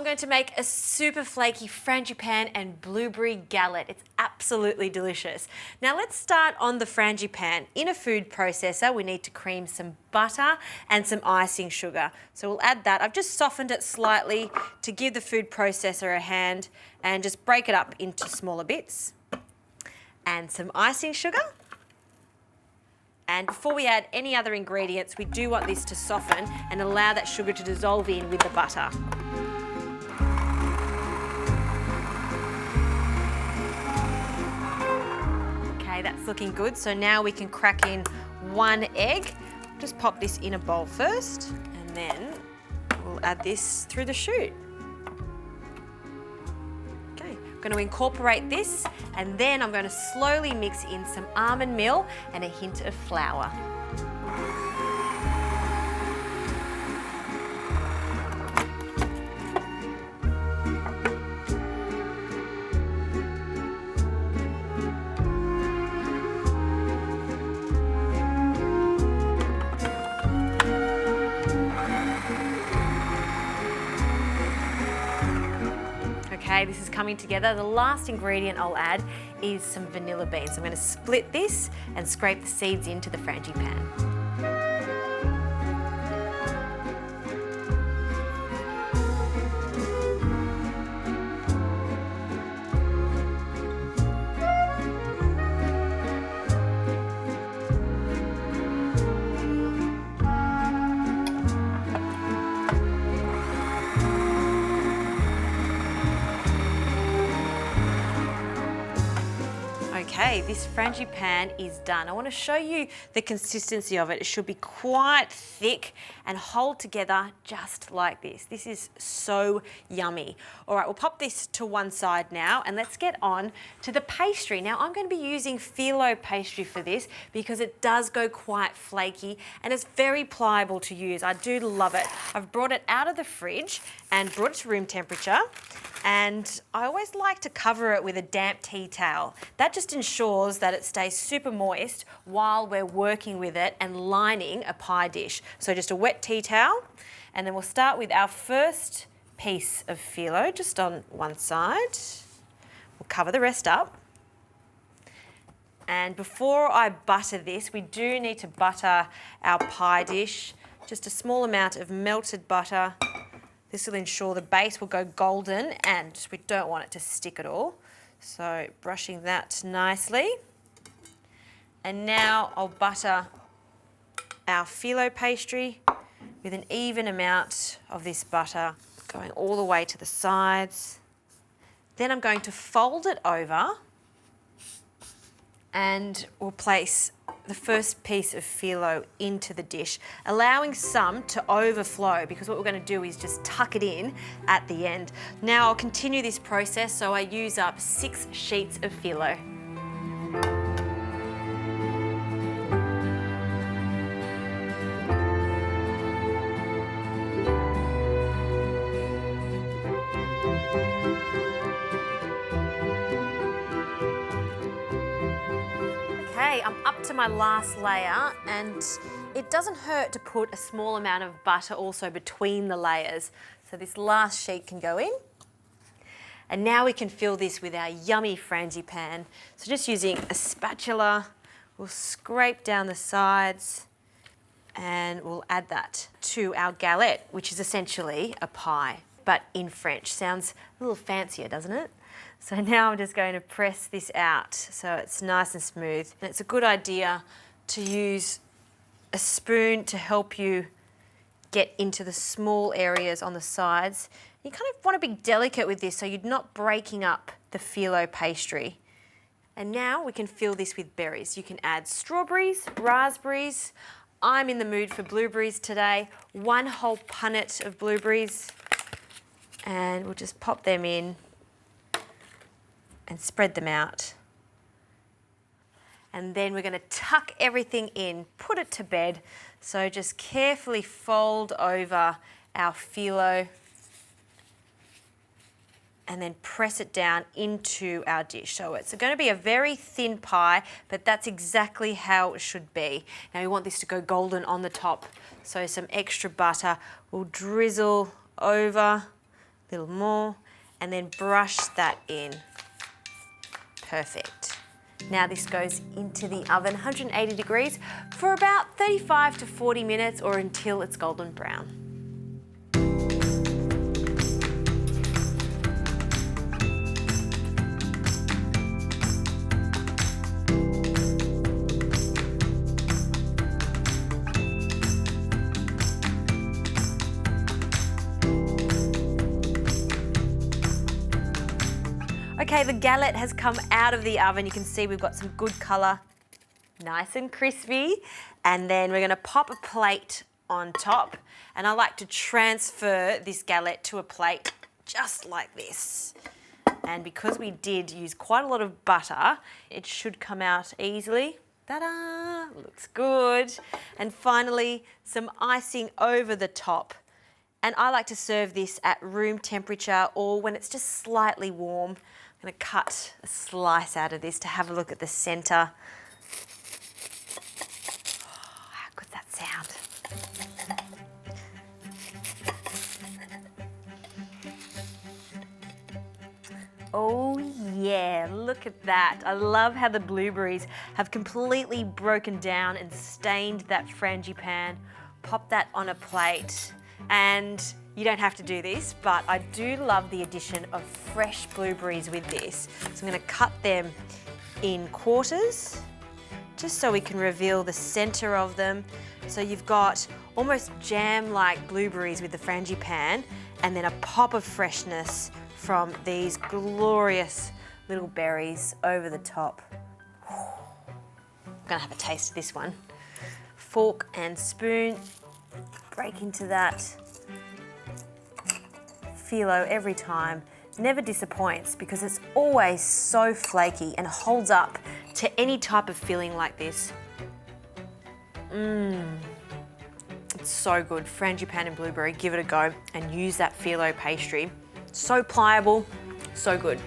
I'm going to make a super flaky frangipane and blueberry galette. It's absolutely delicious. Now let's start on the frangipane. In a food processor, we need to cream some butter and some icing sugar. So we'll add that. I've just softened it slightly to give the food processor a hand and just break it up into smaller bits. And some icing sugar. And before we add any other ingredients, we do want this to soften and allow that sugar to dissolve in with the butter. Okay, that's looking good. So now we can crack in 1 egg. Just pop this in a bowl first, and then we'll add this through the chute. Okay, I'm going to incorporate this, and then I'm going to slowly mix in some almond meal and a hint of flour. Okay, this is coming together. The last ingredient I'll add is some vanilla beans. I'm going to split this and scrape the seeds into the frangipane. Okay, this frangipane is done. I want to show you the consistency of it. It should be quite thick and hold together just like this. This is so yummy. All right, we'll pop this to one side now and let's get on to the pastry. Now I'm going to be using phyllo pastry for this because it does go quite flaky and it's very pliable to use. I do love it. I've brought it out of the fridge and brought it to room temperature. And I always like to cover it with a damp tea towel. That just ensures that it stays super moist while we're working with it and lining a pie dish. So just a wet tea towel, and then we'll start with our first piece of phyllo just on one side. We'll cover the rest up. And before I butter this, we do need to butter our pie dish. Just a small amount of melted butter. This will ensure the base will go golden and we don't want it to stick at all. So brushing that nicely. And now I'll butter our phyllo pastry with an even amount of this butter going all the way to the sides. Then I'm going to fold it over and we'll place the first piece of phyllo into the dish, allowing some to overflow because what we're going to do is just tuck it in at the end. Now I'll continue this process, so I use up 6 sheets of phyllo. Okay, I'm up to my last layer, and it doesn't hurt to put a small amount of butter also between the layers. So this last sheet can go in. And now we can fill this with our yummy frangipane. So just using a spatula, we'll scrape down the sides and we'll add that to our galette, which is essentially a pie, but in French. Sounds a little fancier, doesn't it? So now I'm just going to press this out so it's nice and smooth. And it's a good idea to use a spoon to help you get into the small areas on the sides. You kind of want to be delicate with this so you're not breaking up the phyllo pastry. And now we can fill this with berries. You can add strawberries, raspberries. I'm in the mood for blueberries today. 1 whole punnet of blueberries. And we'll just pop them in and spread them out. And then we're going to tuck everything in, put it to bed. So just carefully fold over our phyllo and then press it down into our dish. So it's going to be a very thin pie, but that's exactly how it should be. Now we want this to go golden on the top. So some extra butter will drizzle over A little more, and then brush that in. Perfect. Now this goes into the oven, 180 degrees, for about 35 to 40 minutes or until it's golden brown. Okay, the galette has come out of the oven. You can see we've got some good colour, nice and crispy. And then we're gonna pop a plate on top. And I like to transfer this galette to a plate just like this. And because we did use quite a lot of butter, it should come out easily. Ta-da! Looks good. And finally, some icing over the top. And I like to serve this at room temperature or when it's just slightly warm. I'm going to cut a slice out of this to have a look at the centre. Oh, how good's that sound? Oh yeah, look at that. I love how the blueberries have completely broken down and stained that frangipane. Pop that on a plate. And you don't have to do this, but I do love the addition of fresh blueberries with this. So I'm going to cut them in quarters, just so we can reveal the centre of them. So you've got almost jam-like blueberries with the frangipane, and then a pop of freshness from these glorious little berries over the top. I'm going to have a taste of this one. Fork and spoon, break into that. Phyllo every time, never disappoints because it's always so flaky and holds up to any type of filling like this. It's so good. Frangipane and blueberry, give it a go and use that phyllo pastry. So pliable, so good.